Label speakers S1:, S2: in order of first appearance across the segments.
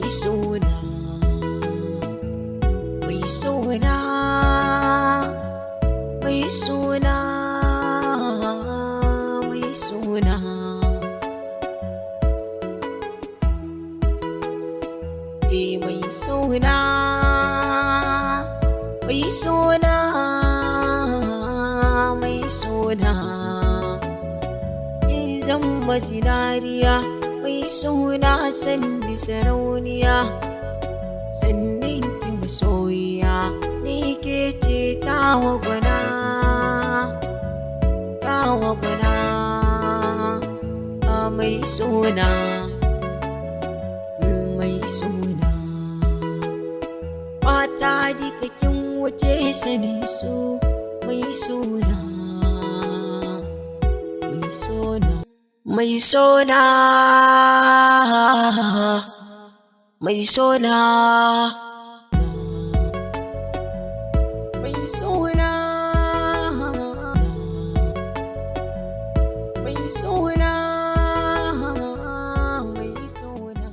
S1: sona, mai sona, mai sona, mai sona. Mai sona, mai sona, mai sona. Zan mazinariya mai sona sanni sarauniya, sannin ki masoyiya ni ke ce tawa gwana, tawa gwana. Mai sona, mai sona. Mata duka kin wuce sanin su mai sona, mai sona. Mai sona, mai sona, mai sona, mai sona, mai sona.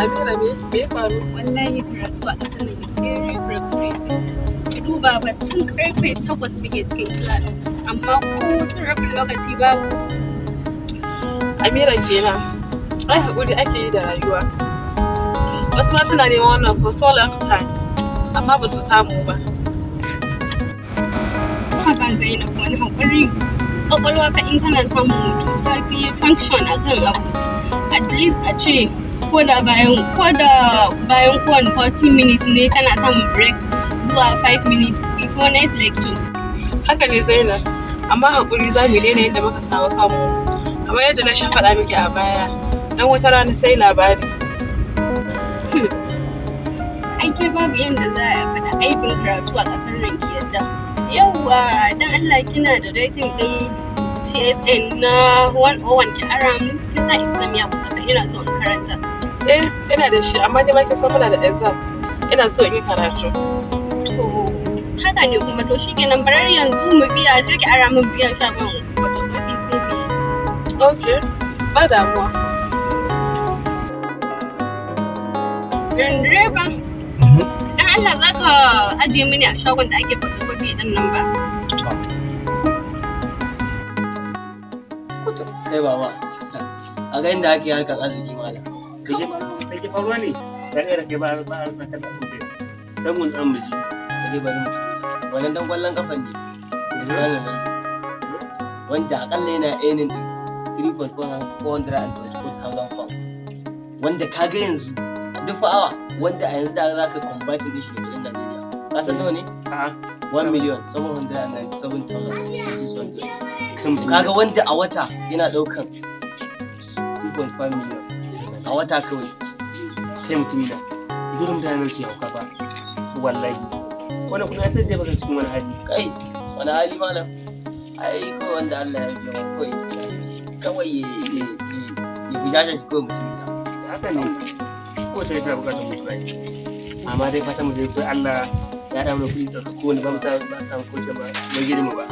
S2: Amira me faru?
S3: Wallahi karatu a ƙasar nan is very frustrating. Ki duba ba tun karfe 8 muke cikin class amma ko wasu rabin lokaci babu.
S2: Amira kenan. Ai haƙuri ake yi da rayuwa. Wasu ma suna neman wannan for so long time amma ba su samu ba.
S3: Haka Zainab wani haƙuri. Ƙwaƙwalwa fa in kana samun mutum ta fi function akan abu. At least a ce ko da bayan kowane 40 minutes ne tana samun break zuwa 5 minutes before next lecture.
S2: Haka ne Zainab, amma haƙuri za mu daina yadda muka samu kanmu. Kamar yadda na sha faɗa miki a baya, dan wata rana sai labari.
S3: Aike babu yadda za a faɗa aibin karatu a ƙasar nan ki yadda. Yawwa dan Allah kina da rating ɗin TSN na 101 ki ara min kisa exam ya kusa fa ina so in karanta.
S2: Ina da shi amma ni ma kin san muna da exam. Ina so in yi karatu.
S3: To haka ne kuma to shikenan barar yanzu mu biya sai ki ara min biyan shagon wato kofi sai bi.
S2: Okay, ba damuwa.
S3: Direba, dan Allah za ka ajiye mini a shagon da ake photocopy din nan ba?
S4: Kai baba, a ga inda ake harkar arziki malam.
S5: Kake faruwa ne? Dan ne rake ba a rasa kan abuke. Dan mun dan miji.
S4: Dai bari mu. Wannan dan kwallon kafan ne. Cristiano Ronaldo. Wanda akalla yana earning 3,424,000 pounds. Wanda kaga yanzu duk awa wanda a yanzu da za ka convert din shi da kudin Najeriya. Ka san nawa ne? 1,797,600. Kaga wanda a wata yana daukan 2.5 million a wata kawai.
S5: Kai mutumi na. Gurin mutanen ke hauka ba. Wallahi. Wannan kuma ya sace baka cikin wani hali.
S4: Kai, wani hali malam? Ai kawai wanda Allah ya biya kawai ya bujaja shi kawai mutumi na.
S5: Haka ne. Ko sai ta bukatar mutuwa ne. Amma dai fata mu dai kai Allah ya dawo da kuɗi tsaka ko wani ba mu samu ko ce ba mai girma ba.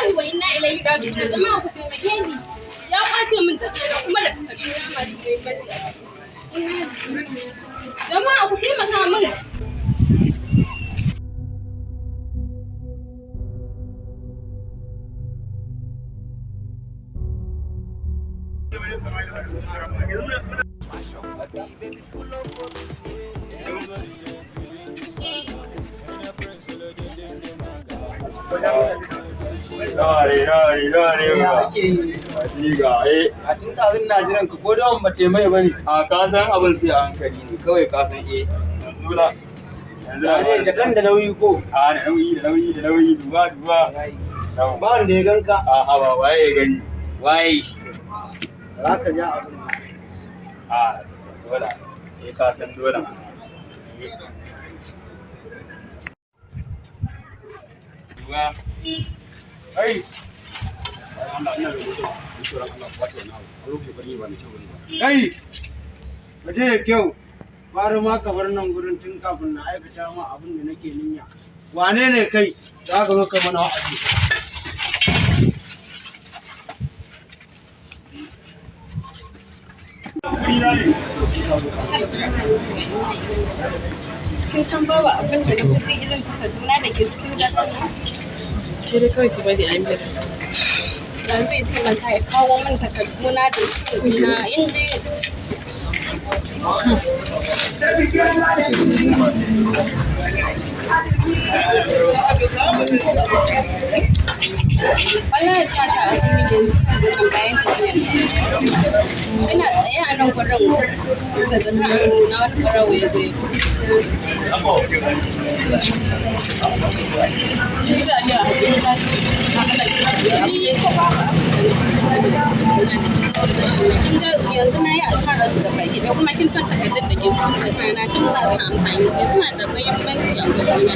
S3: lillahi wa inna ilaihi raji'un. Jama'a ku taimake ni. Ya kwace min jakena kuma da takarduna masu muhimmanci a ciki. Jama'a ku taimaka min.
S4: A tun ɗazun na jiran ka ko da wani bata mai bane.
S6: A ka san abin sai a hankali ne kawai ka san yanzu na
S4: Ne jakan da nauyi ko?
S6: a da nauyi duba
S4: Ba wanda ya ganka.
S6: a haba waye ya gani waye shi
S4: Za ka ja abin.
S6: a dole ka san dole duba ai
S4: Kai! Baje da kyau. Bari ma ka bar nan gurin tun kafin na aikata ma abin da nake niyya. Wane ne kai? Za ka zo ka mana wa'azi.
S3: Kin san babu abin da na fi irin takarduna da ke cikin jakar nan?
S2: Ke dai kawai ki bari a yi
S3: Da zai taimaka ya kawo min takarduna da kuɗina inda wallahi sa ta a cikin yanzu nan bayan tafiyan ina tsaye a nan gurin da jaka a nuna wani ɓarawo ya zo ya kusa. Ni ko babu abin da na kin ga yanzu na yi asarar su gaba gida kuma kin san takardar da ke cikin jakana tun ba su amfani da suna da muhimmanci a gurina.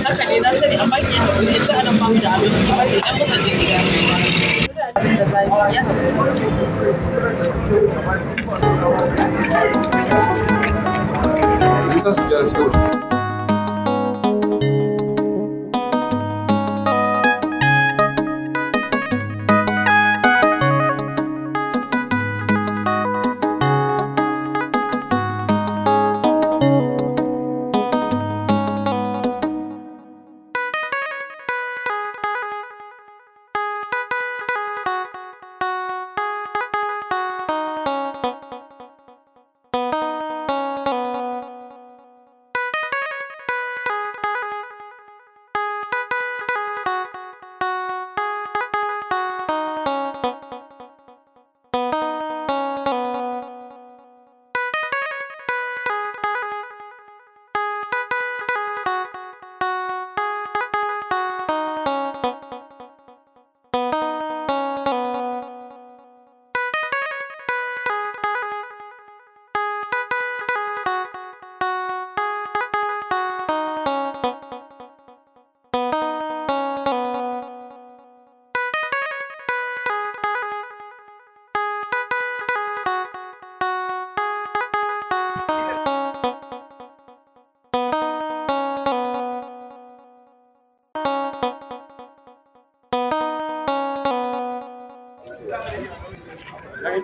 S2: haka ne na sani amma ki haƙuri yanzu anan ba mu da abin ki bari idan muka je gida.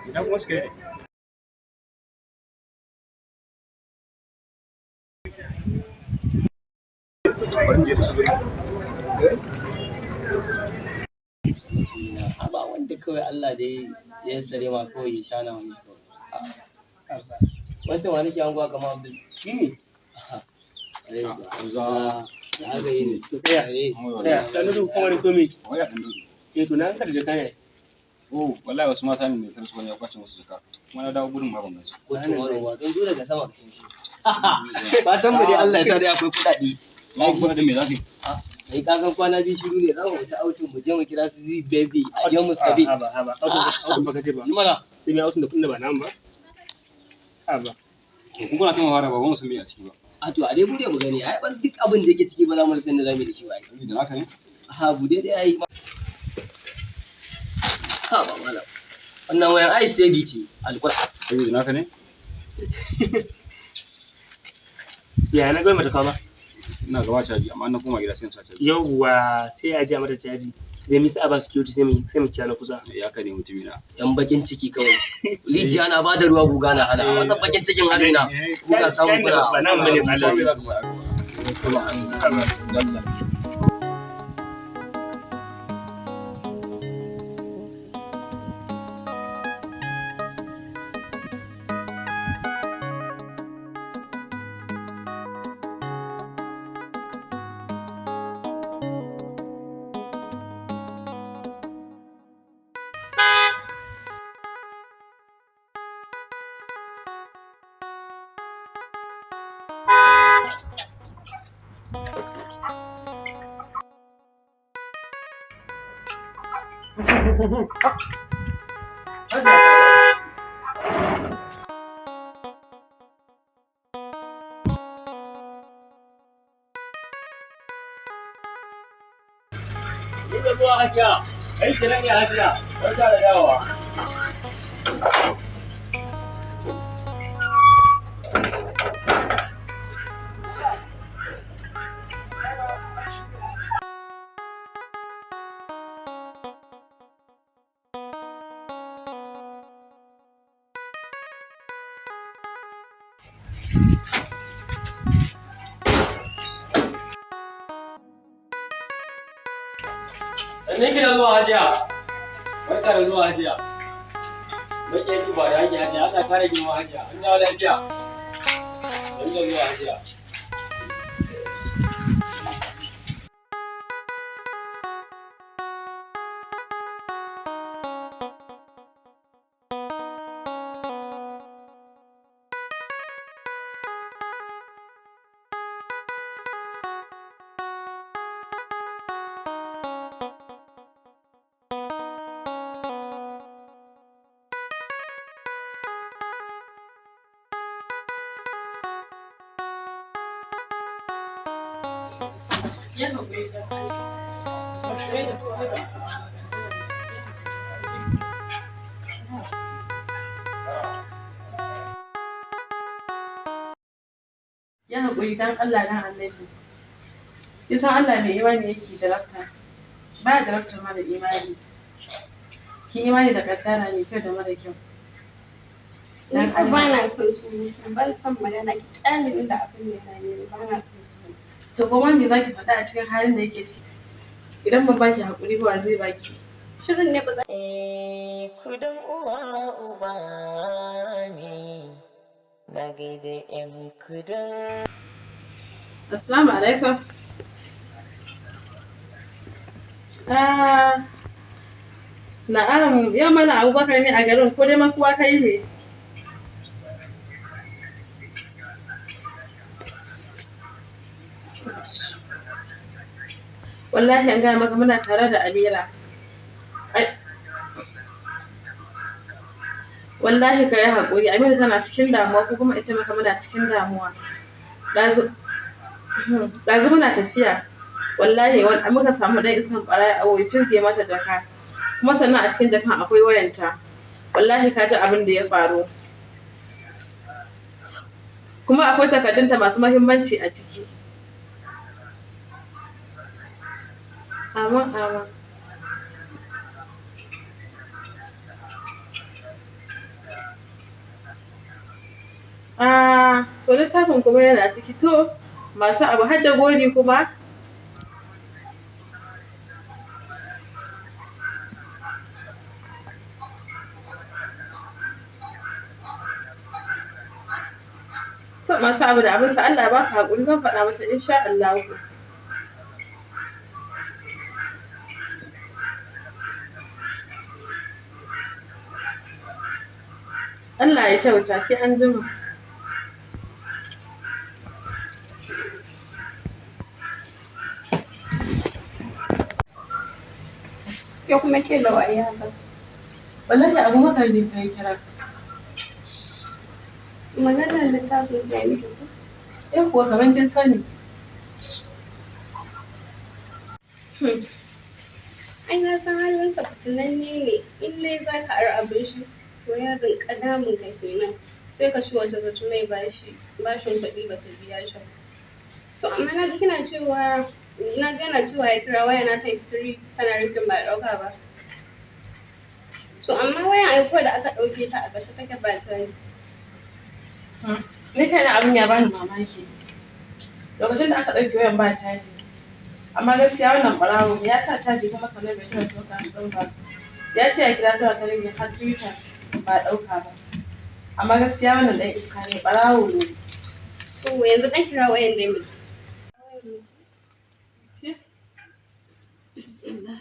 S6: Idan kuma suka yi bari je da shi.
S5: ba wanda kawai Allah dai ya sare ma kawai ya shana wani kawai. Wancan wani ke anguwa kamar Abdul shi ne.
S6: Za
S5: Ya ga yi ne. To tsaya, ka nudu kuma da komi.
S6: waya ɗan dudu.
S5: To na hankali da kaya.
S6: Oh, wallahi wasu mata ne mai tarsu wani ya kwace musu jaka. Kuma na dawo gudun ma ban gansu.
S5: Ko tumaro ba, don daga sama. Fatan mu dai Allah ya sa dai akwai kuɗaɗe.
S6: Na kuma da me za su yi?
S5: Kai ka san kwana biyu shiru ne za mu fita outing mu je mu kira su zi baby a je mu stabi. Haba. Outing baka ce ba. Yi mana. Sai mai outing da kuɗin da ba nan ba. Haba.
S6: Kun kuna tuma fara ba mu san me a ciki ba.
S5: A to a dai bude mu gani ai ban duk abin da yake ciki ba za mu san da zamu da shi ba.
S6: Da haka ne?
S5: Ha bude dai ai. Ha ba mala. Wannan wayan ai steady ce alƙur'an.
S6: Sai da haka ne?
S5: Ya na ga mata kawo ba.
S6: Ina gaba caji amma na koma gida sai in sa caji.
S5: Yawwa sai a ji a mata caji. Zai misa aba security sai mu kiyana kusa.
S6: Ya ka ne mutumina.
S5: Yan bakin ciki kawai. Rijiya na bada ruwa guga na hana. Wannan bakin cikin halina. Kuka samu kuna. Ba nan bane Allah. Ina zuwa hajiya, kai kiran ya hajiya, barka da dawowa. Sannan ki da zuwa hajiya. Barka da zuwa hajiya. Baki yaki ba da hajiya hajiya, Allah kare girma hajiya. An dawo lafiya. Sannan da zuwa hajiya.
S2: Ya haƙuri da ya haƙuri don Allah dan annabi. Kisan Allah mai imani yake darakta. Ba darakta mara imani. Ki imani da kaddara mai kyau da mara kyau.
S3: Ni ko ba na son su, ban san magana ki kyale inda abin da ya ne, ba na son su.
S2: To kuma me zaki faɗa a cikin halin da yake ciki? Idan ban baki haƙuri ba zai baki.
S3: Shirin ne ba za.
S1: Kudan uwa uba ne, na gaida 'yan kudan.
S2: Assalamu alaikum. Na'am, yau mana Abubakar ne a garin ko dai makuwa kai ne? Wallahi an gaya maka muna tare da Amira. Wallahi ka yi haƙuri, Amira tana cikin damuwa ko kuma ita maka muna cikin damuwa. Ɗazu muna tafiya, wallahi muka samu ɗan iskan ƙwaraya a wuri fizge mata jaka. Kuma sannan a cikin jakan akwai wayanta. Wallahi ka ji abin da ya faru. Kuma akwai takardunta masu muhimmanci a ciki. Amin. kuma to littafin kuma yana ciki to masu abu har da gori kuma. To masu abu da abinsa Allah ya ba su haƙuri zan faɗa mata insha Allah. Allah ya kyauta sai an jima.
S3: Ke kuma ke da waye haka?
S2: Wallahi Abubakar ne kai kira.
S3: Maganar littafin ya miki ko?
S2: Kuwa kamar kin sani.
S3: Ai na san halinsa fitinanne ne, in dai za ka ara abin shi to ya rinƙa damun ka kenan sai ka ci wata zaci mai bashin kuɗi ba ta biya shi. To amma na ji yana cewa ya kira waya na ta history tana rikin ba ɗauka ba. To amma wayan aiko da aka ɗauke ta a ƙarshe take ba caji.
S2: Ni kaina abin ya bani mamaki. Lokacin da aka ɗauke wayan ba caji. Amma gaskiya wannan ɓarawo ya sa caji kuma sannan bai taɓa ɗauka ba. Ya ce ya kira ta ringe har Twitter ba ɗauka ba. Amma gaskiya wannan ɗan iska ne ɓarawo ne.
S3: To yanzu ɗan kira wayan dai mu ji.
S2: Bismillah.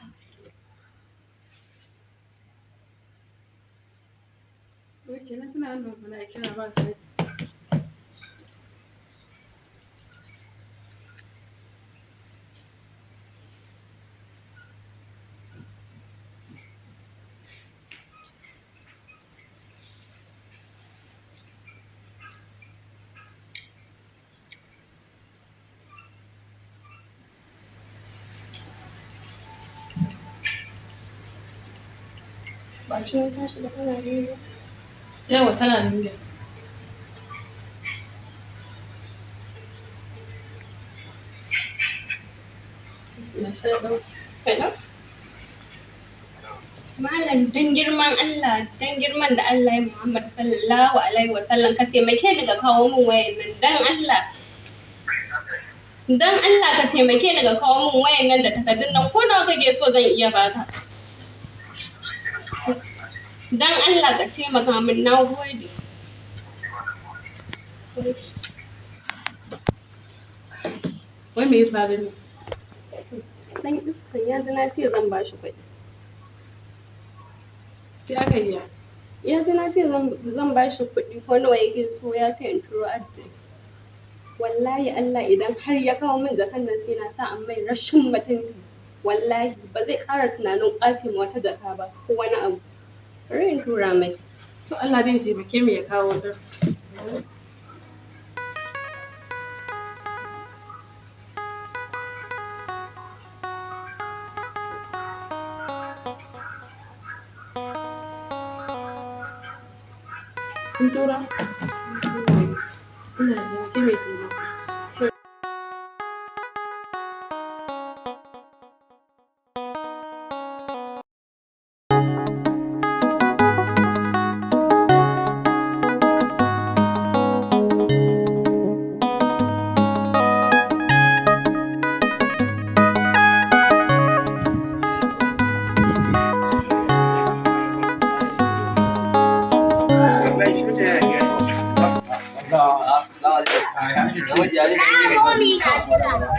S2: Oke na tuna wannan bala kira ba caji.
S3: Ba shi ya tashi da tana rere.
S2: Yawa tana ninge.
S3: Hello? Malam dan girman Allah, dan girman da Allah ya Muhammad sallallahu alaihi wa sallam ka taimake ni ga kawo min wayan nan dan Allah. Dan Allah ka taimake ni ga kawo min wayan nan da takardun nan ko nawa kake so zan iya baka. Dan Allah ka taimaka min na gode.
S2: Wai me ya faru ne?
S3: Dan iskan ya ji na ce zan ba shi kuɗi.
S2: Sai aka yi ya?
S3: Ya ji na ce zan ba shi kuɗi ko nawa yake so ya ce in turo address. Wallahi Allah idan har ya kawo min jakan nan sai na sa an mai rashin mutunci. Wallahi ba zai ƙara tunanin ƙwace ma wata jaka ba ko wani abu. Bari in tura mai.
S2: To Allah zai taimake mu ya kawo ɗin. Kin tura? Ina da ke mai tura.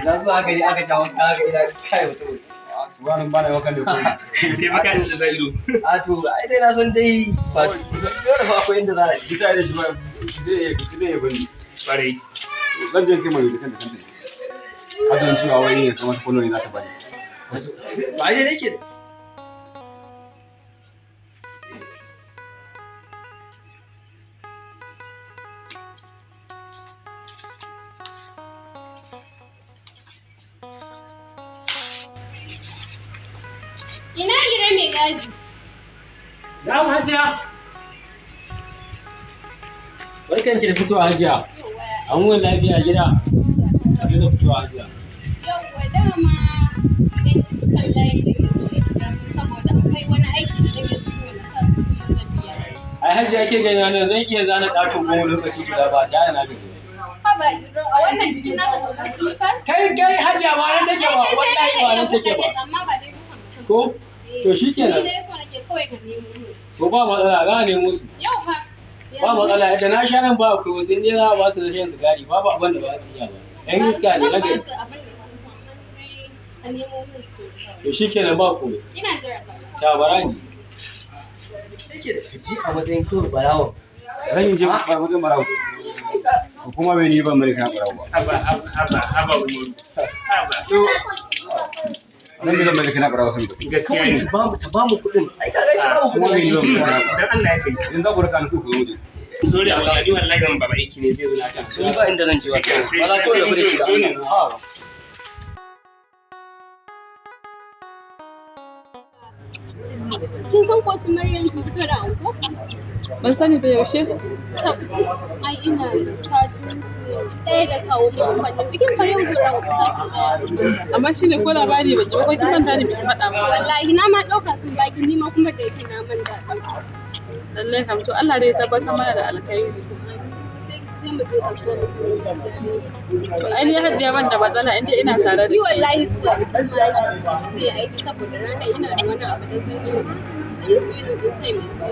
S7: Na zuwa haka ne aka jawo ka haka ina kai mutum.
S6: Tuwanin bana yawa kan da kuri. Kai maka da zai ido.
S7: A to ai dai na san dai ba dole fa akwai inda za a yi.
S6: Bisa da shi ba zai yi bani. Kwarai. Zan je kai mai da kanta. Hajjan cewa wai ne kamar kullu ne za ta bani.
S7: Ba ai dai nake da.
S3: Ina ire mai gadi.
S5: Na mu hajiya. Barkanki da fitowa hajiya. An wani lafiya gida. Sabi da fitowa hajiya.
S3: Yawwa dama dan iskan layin da ke so ya kira min saboda akwai wani aiki da nake so na sa su kuma zan biya.
S5: Ai hajiya ke gani nan zan iya zana ɗakin goma lokaci guda ba tare na gaji.
S3: Haba Iro, a wannan jiki na ka ɗauka slippers?
S5: Kai hajiya ba nan take ba, wallahi ba nan take ba.
S3: Amma ba dai dukan mutum.
S5: Ko? To shi kenan.
S3: Ni dai so nake kawai ka nemo mu.
S5: To ba matsala, za a nemo su.
S3: Yau fa.
S5: Ba matsala, yadda na sha nan ba akwai wasu in dai za a ba su na shan sigari, babu abin da ba su iya ba. Yan iska ne na gari. To shi kenan ba komai.
S3: Ina jira ka.
S5: Ta bara ni.
S7: Yake da kaji a matsayin kawai barawo.
S6: Zan yi je ba wajen barawo. Kuma bai ni ban bari kana barawo ba.
S8: Haba Umaru. Haba.
S6: Nan bai zan bari kana barawo sun
S8: Gaskiya ne.
S7: Ta ba mu kuɗin. Ai ka ga ba mu
S6: kuma bai ni
S7: kuɗin.
S6: ban bari kana
S8: Dan Allah ya kai.
S6: in za ku raka ni ku zo mu je.
S8: Sorry amma ni wallahi zan baba aiki ne zai zo lafiya.
S7: Sun ba inda zan ci ba. Wala kawai da bude shi da Allah.
S3: Kin san ko su Maryam sun fito da anko?
S2: Ban sani da yaushe.
S3: Ai ina da satin su ɗaya da kawo mu wannan bikin fa yau zuwa ku sake ɗaya.
S2: Amma shine ko labari ban ji ba ko kin manta ne biki faɗa ba.
S3: Wallahi na ma ɗauka sun baki ni ma kuma da yake na man daɗi.
S2: Lallai kam to Allah dai ya tabbatar mana da alkhairi.
S3: Sai mu je kasuwa mu
S2: To ai ni hajiya ban da matsala inda ina tare da
S3: Ni wallahi zuwa bikin ma zai aiki saboda rana ina da wani abu da zai yi. Yi su yi zuwa sai mu je.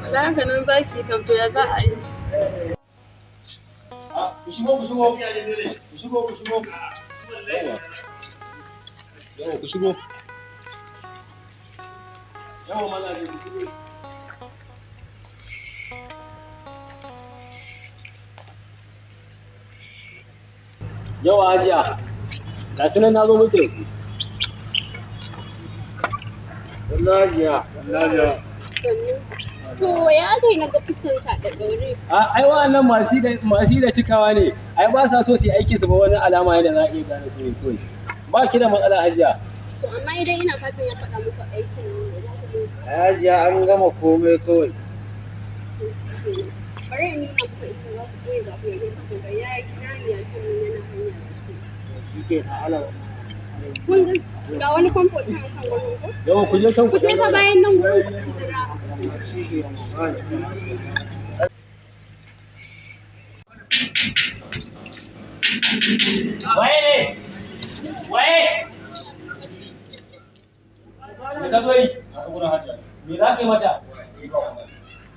S2: wallahi haka nan zaki kam to ya za a yi.
S5: Ku shigo. Yawa ku shigo. Yawa mazaje ku shigo. Yawa hajiya. Ga sunan na zo muku da su.
S4: Wallahi
S3: To ya kai na ga fuskar sa da daure.
S5: Ai wa'annan masu da cikawa ne. Ai ba sa so su yi aikin su ba wani alama ne da za a iya gane su ne kawai. Ba ki da matsala hajiya.
S3: To amma idan ina fatan ya faɗa muku aikin ne za ku yi.
S4: Hajiya an gama komai kawai.
S3: Bari in nuna muku ita za ku iya zaɓi ya nesa saboda ya yi kira ni ya ce min yana hanya.
S4: Shi ke na ala.
S3: Kun ga wani famfo can a can gurin ko?
S5: Yawa ku je can
S3: Ku je ta bayan nan gurin ku jira.
S4: Shi ke na.
S5: Waye ne? Waye? Me ka zo yi? Me za ka yi mata?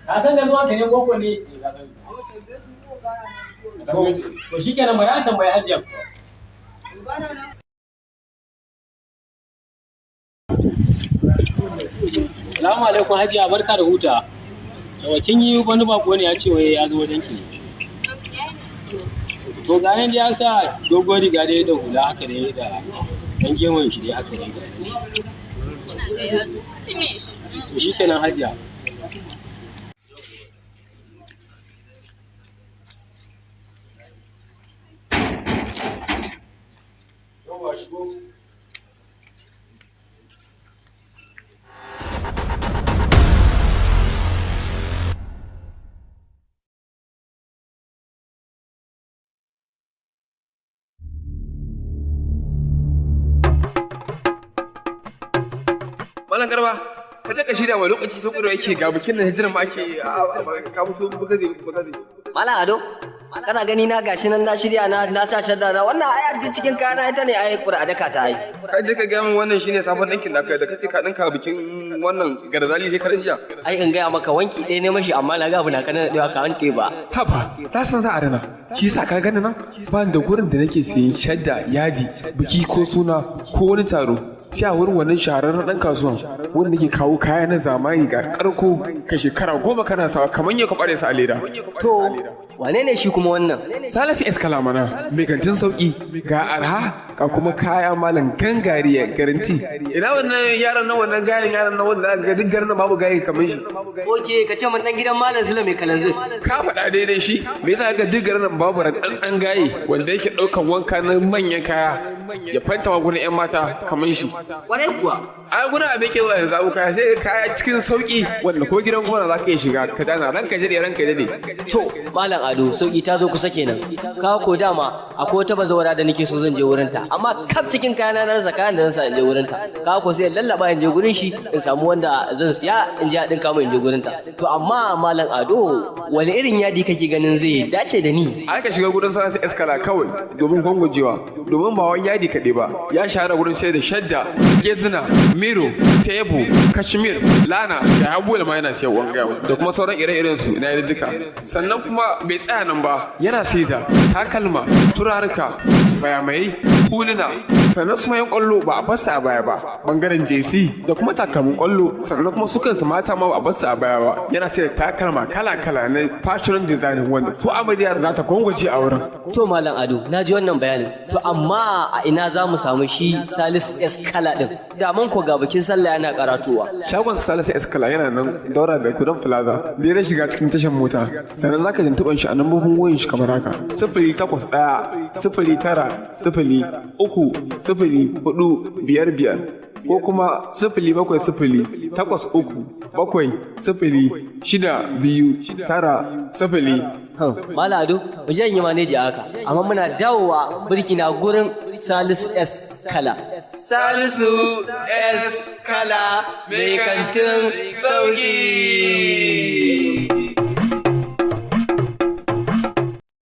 S5: Ka san da zuwa ta ne koko ne? To shi kenan mai an tambayi hajiya. Salamu alaikum hajiya barka da huta. Yawa kin yi wani bako ne ya ce wai ya zo wajen ki. To ga nan da ya sa dogon riga dai da hula haka dai da dan gemun shi dai haka dai.
S3: Ina ga ya zo.
S5: To shi kenan hajiya. Yawa shigo.
S9: Malam Garba, ka je ka shirya mai lokaci sau da yake ga bikin nan hijiran ma ake ka fito bagaze.
S7: Malam Ado, kana gani na gashi nan na shirya na sa shadda na wannan ai a cikin kayana ita ne ai kura daka ta ai.
S9: Kai je ka ga min wannan shine sabon ɗinkin da kai da kace ka ɗinka bikin wannan garzali sai karin jiya.
S7: Ai in gaya maka wanki ɗaya ne mashi amma na ga abu na kana da ka wanke ba.
S9: Haba, na san za a rana. Shi yasa ka gani nan ba da gurin da nake sayin shadda yadi biki ko suna ko wani taro. Sai a wurin wannan shahararren ɗan kasuwan wanda nake kawo kaya na zamani ga karko ka shekara 10 kana sawa kamar ya kware sa a leda.
S7: To wane ne shi kuma wannan?
S9: Salisu Eskala mana mai kantin sauki ga arha ga kuma kaya malam gangariya garanti. Ina wannan yaron nan wannan gayin yaron nan wanda ga duk garin babu gayi kamar shi.
S7: Oke ka ce mun dan gidan malam Sule mai kalanzir.
S9: Ka faɗa daidai shi me yasa ga duk garin babu ran dan gayi wanda yake ɗaukan wanka na manyan kaya ya fanta wa gurin 'yan mata kamar shi.
S7: Kwarai kuwa.
S9: A gurin abin ke zuwa ya zaɓu kaya sai kaya cikin sauƙi wanda ko gidan gona za ka iya shiga ka dana ranka jade.
S7: To Malam Ado sauƙi ta zo kusa kenan. Ka ko dama akwai wata bazawara da nake so zan je wurin ta amma kaf cikin kayana na rasa kayan da zan sa in je wurin ta. Ka ko sai lallaba in je gurin shi in samu wanda zan siya in je a ɗinka mai in je gurin ta. To amma Malam Ado wani irin yadi kake ganin zai dace da ni?
S9: Aka shiga gurin sana sai eskala kawai domin gwangwajewa domin ba wani yadi kaɗai ba ya shahara gurin sai da shadda, gezina, miro, tebu, kashmir, lana da habu da ma yana siyan wanga da kuma sauran ire-iren su na yadda duka. Sannan kuma bai tsaya nan ba yana sai da takalma, turaruka, bayamai, huluna, sannan su mayan kwallo ba a basa a baya ba bangaren JC da kuma takalmin kwallo sannan kuma su kansu mata ma ba a basa a baya ba yana sai da takalma kala-kala na fashion design wanda ko amarya za ta gwangwaje a wurin.
S7: To Malam Ado na ji wannan bayanin to amma a ina za mu samu shi Salisu S Kala din da man ko ga bikin sallah yana karatuwa.
S9: Shagon Salisu S Kala yana nan daura da Kudan Plaza da ya shiga cikin tashar mota sannan zaka tuntuɓan shi a lambobin wayoyin shi kamar haka 081 ko kuma 07083770629.
S7: Malam Ado mu je yi maneji a haka amma muna dawowa birki na gurin Salisu S Kala. Salisu S Kala mai kantin sauki.